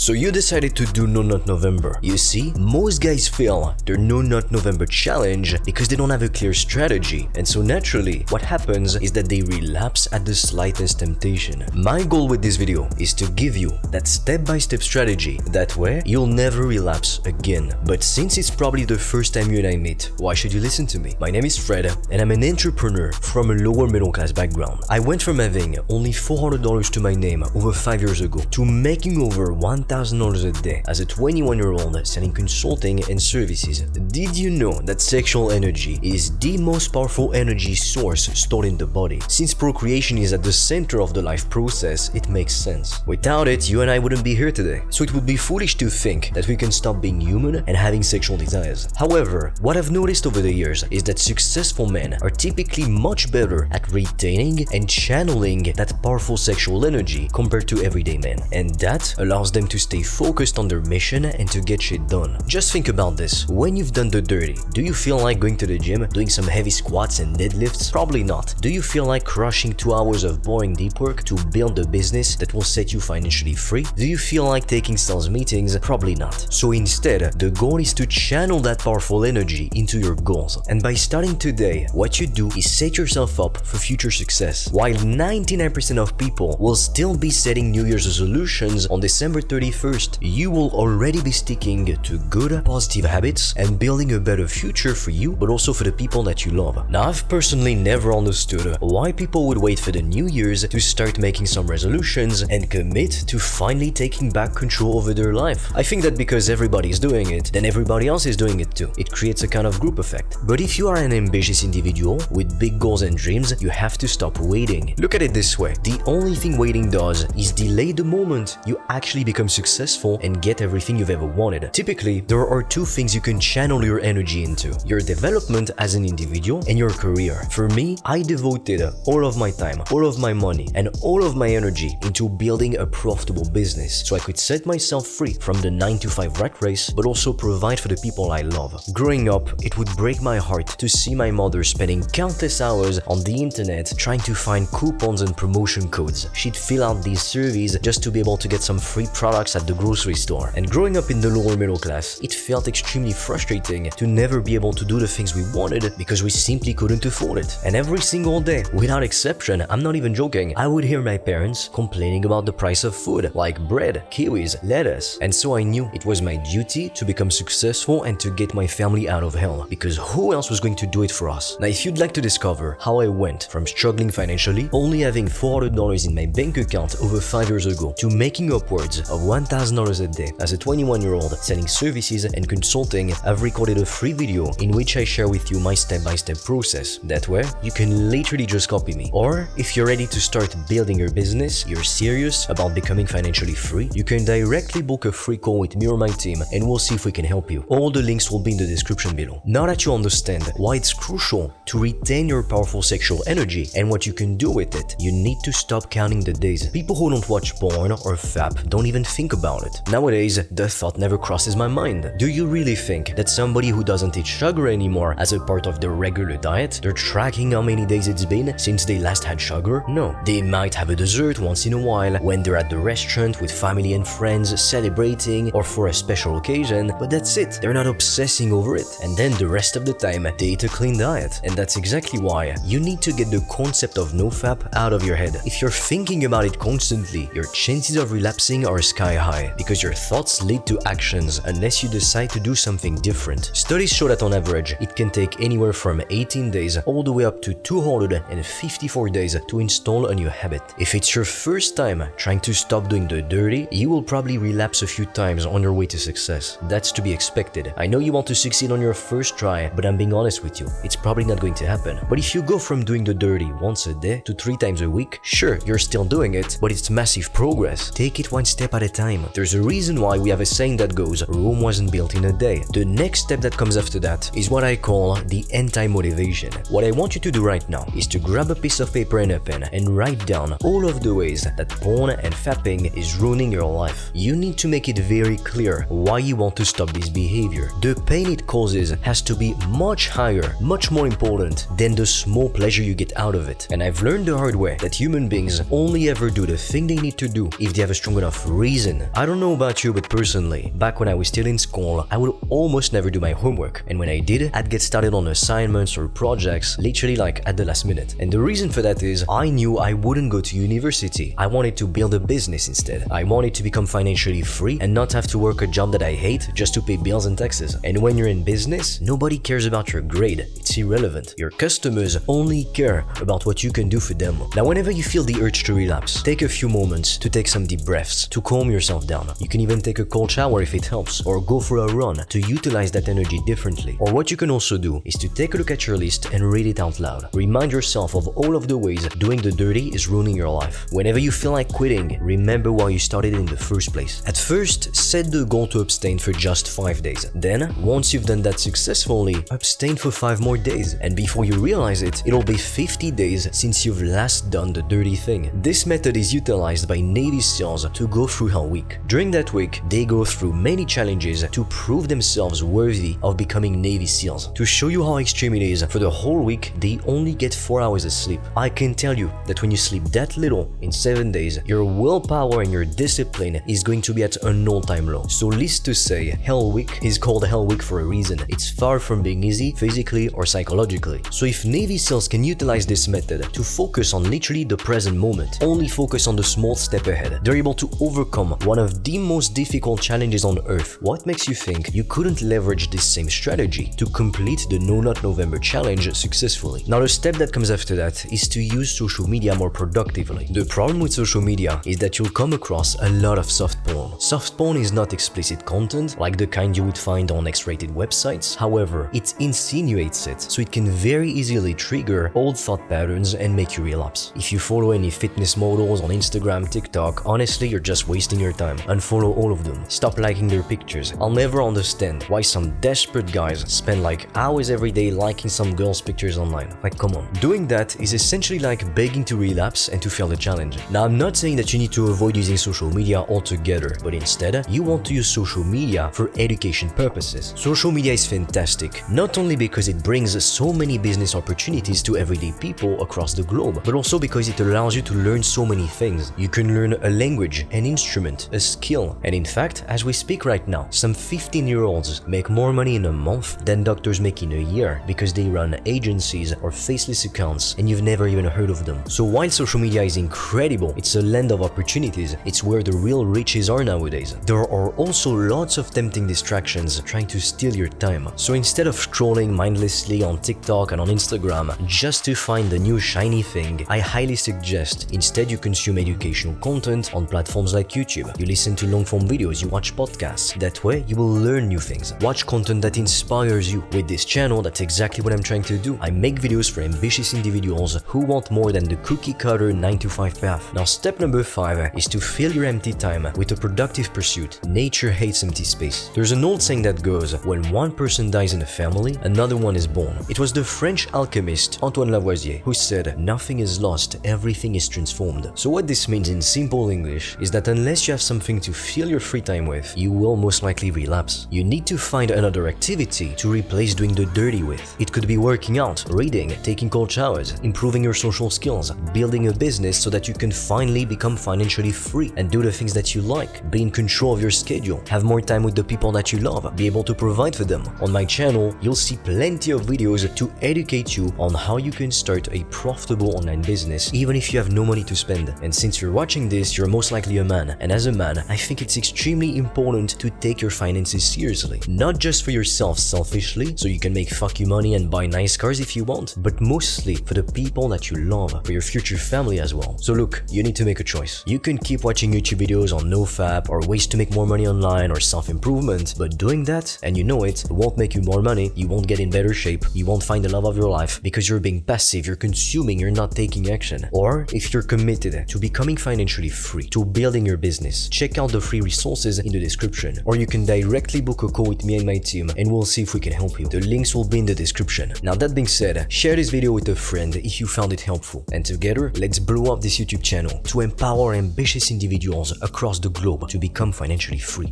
So you decided to do No Nut November. You see, most guys fail their No Nut November challenge because they don't have a clear strategy, and so naturally what happens is that they relapse at the slightest temptation. My goal with this video is to give you that step-by-step strategy, that way you'll never relapse again. But since it's probably the first time you and I meet, why should you listen to me? My name is Fred and I'm an entrepreneur from a lower middle class background. I went from having only $400 to my name over 5 years ago to making over $1,000 a day as a 21-year-old selling consulting and services. Did you know that sexual energy is the most powerful energy source stored in the body? Since procreation is at the center of the life process, it makes sense. Without it, you and I wouldn't be here today. So it would be foolish to think that we can stop being human and having sexual desires. However, what I've noticed over the years is that successful men are typically much better at retaining and channeling that powerful sexual energy compared to everyday men. And that allows them to stay focused on their mission and to get shit done. Just think about this. When you've done the dirty, do you feel like going to the gym, doing some heavy squats and deadlifts? Probably not. Do you feel like crushing 2 hours of boring deep work to build a business that will set you financially free? Do you feel like taking sales meetings? Probably not. So instead, the goal is to channel that powerful energy into your goals. And by starting today, what you do is set yourself up for future success. While 99% of people will still be setting New Year's resolutions on December 31st, you will already be sticking to good, positive habits and building a better future for you, but also for the people that you love. Now, I've personally never understood why people would wait for the New Year's to start making some resolutions and commit to finally taking back control over their life. I think that because everybody is doing it, then everybody else is doing it too. It creates a kind of group effect. But if you are an ambitious individual with big goals and dreams, you have to stop waiting. Look at it this way. The only thing waiting does is delay the moment you actually become successful and get everything you've ever wanted. Typically, there are 2 things you can channel your energy into: your development as an individual and your career. For me, I devoted all of my time, all of my money, and all of my energy into building a profitable business so I could set myself free from the 9-to-5 rat race, but also provide for the people I love. Growing up, it would break my heart to see my mother spending countless hours on the internet trying to find coupons and promotion codes. She'd fill out these surveys just to be able to get some free products at the grocery store. And growing up in the lower middle class, it felt extremely frustrating to never be able to do the things we wanted because we simply couldn't afford it. And every single day, without exception, I'm not even joking, I would hear my parents complaining about the price of food, like bread, kiwis, lettuce. And so I knew it was my duty to become successful and to get my family out of hell, because who else was going to do it for us? Now, if you'd like to discover how I went from struggling financially, only having $400 in my bank account over 5 years ago, to making upwards of $1,000 a day as a 21-year-old selling services and consulting, I've recorded a free video in which I share with you my step-by-step process. That way, you can literally just copy me. Or if you're ready to start building your business, you're serious about becoming financially free, you can directly book a free call with me or my team and we'll see if we can help you. All the links will be in the description below. Now that you understand why it's crucial to retain your powerful sexual energy and what you can do with it, you need to stop counting the days. People who don't watch porn or FAP don't even think about it. Nowadays, the thought never crosses my mind. Do you really think that somebody who doesn't eat sugar anymore as a part of their regular diet, they're tracking how many days it's been since they last had sugar? No. They might have a dessert once in a while when they're at the restaurant with family and friends celebrating or for a special occasion, but that's it. They're not obsessing over it. And then the rest of the time, they eat a clean diet. And that's exactly why you need to get the concept of NoFap out of your head. If you're thinking about it constantly, your chances of relapsing are sky high because your thoughts lead to actions unless you decide to do something different. Studies show that on average, it can take anywhere from 18 days all the way up to 254 days to install a new habit. If it's your first time trying to stop doing the dirty, you will probably relapse a few times on your way to success. That's to be expected. I know you want to succeed on your first try, but I'm being honest with you, it's probably not going to happen. But if you go from doing the dirty once a day to 3 times a week, sure, you're still doing it, but it's massive progress. Take it one step at a time. There's a reason why we have a saying that goes, Rome wasn't built in a day. The next step that comes after that is what I call the anti-motivation. What I want you to do right now is to grab a piece of paper and a pen and write down all of the ways that porn and fapping is ruining your life. You need to make it very clear why you want to stop this behavior. The pain it causes has to be much higher, much more important than the small pleasure you get out of it. And I've learned the hard way that human beings only ever do the thing they need to do if they have a strong enough reason Listen, I don't know about you, but personally, back when I was still in school, I would almost never do my homework, and when I did, I'd get started on assignments or projects literally like at the last minute. And the reason for that is I knew I wouldn't go to university. I wanted to build a business instead. I wanted to become financially free and not have to work a job that I hate just to pay bills and taxes. And when you're in business, nobody cares about your grade. It's irrelevant. Your customers only care about what you can do for them. Now, whenever you feel the urge to relapse, take a few moments to take some deep breaths, to calm yourself down. You can even take a cold shower if it helps, or go for a run to utilize that energy differently. Or what you can also do is to take a look at your list and read it out loud. Remind yourself of all of the ways doing the dirty is ruining your life. Whenever you feel like quitting, remember why you started in the first place. At first, set the goal to abstain for just 5 days. Then, once you've done that successfully, abstain for 5 more days. And before you realize it, it'll be 50 days since you've last done the dirty thing. This method is utilized by Navy SEALs to go through Hell Week. During that week, they go through many challenges to prove themselves worthy of becoming Navy SEALs. To show you how extreme it is, for the whole week, they only get 4 hours of sleep. I can tell you that when you sleep that little in 7 days, your willpower and your discipline is going to be at an all-time low. So needless to say, Hell Week is called Hell Week for a reason. It's far from being easy physically or psychologically. So if Navy SEALs can utilize this method to focus on literally the present moment, only focus on the small step ahead, they're able to overcome one of the most difficult challenges on earth. What makes you think you couldn't leverage this same strategy to complete the No Nut November challenge successfully? Now, the step that comes after that is to use social media more productively. The problem with social media is that you'll come across a lot of soft porn. Soft porn is not explicit content like the kind you would find on X-rated websites. However, it insinuates it, so it can very easily trigger old thought patterns and make you relapse. If you follow any fitness models on Instagram, TikTok, honestly, you're just wasting your time. Unfollow all of them. Stop liking their pictures. I'll never understand why some desperate guys spend like hours every day liking some girls' pictures online. Like, come on. Doing that is essentially like begging to relapse and to fail the challenge. Now, I'm not saying that you need to avoid using social media altogether, but instead, you want to use social media for education purposes. Social media is fantastic, not only because it brings so many business opportunities to everyday people across the globe, but also because it allows you to learn so many things. You can learn a language, an instrument, a skill, and in fact, as we speak right now, some 15-year-olds make more money in a month than doctors make in a year because they run agencies or faceless accounts and you've never even heard of them. So while social media is incredible, it's a land of opportunities, it's where the real riches are nowadays. There are also lots of tempting distractions trying to steal your time. So instead of scrolling mindlessly on TikTok and on Instagram just to find the new shiny thing, I highly suggest instead you consume educational content on platforms like YouTube. You listen to long-form videos, you watch podcasts. That way, you will learn new things. Watch content that inspires you. With this channel, that's exactly what I'm trying to do. I make videos for ambitious individuals who want more than the cookie-cutter 9-to-5 path. Now, step number 5 is to fill your empty time with a productive pursuit. Nature hates empty space. There's an old saying that goes, when one person dies in a family, another one is born. It was the French alchemist Antoine Lavoisier who said, nothing is lost, everything is transformed. So what this means in simple English is that unless you have something to fill your free time with, you will most likely relapse. You need to find another activity to replace doing the dirty with. It could be working out, reading, taking cold showers, improving your social skills, building a business so that you can finally become financially free and do the things that you like, be in control of your schedule, have more time with the people that you love, be able to provide for them. On my channel, you'll see plenty of videos to educate you on how you can start a profitable online business even if you have no money to spend. And since you're watching this, you're most likely a man, and as a man, I think it's extremely important to take your finances seriously. Not just for yourself selfishly, so you can make fuck you money and buy nice cars if you want, but mostly for the people that you love, for your future family as well. So look, you need to make a choice. You can keep watching YouTube videos on NoFap or ways to make more money online or self-improvement, but doing that, and you know it, won't make you more money, you won't get in better shape, you won't find the love of your life because you're being passive, you're consuming, you're not taking action. Or if you're committed to becoming financially free, to building your business, check out the free resources in the description, or you can directly book a call with me and my team and we'll see if we can help you. The links will be in the description. Now that being said, share this video with a friend if you found it helpful, and together, let's blow up this YouTube channel to empower ambitious individuals across the globe to become financially free.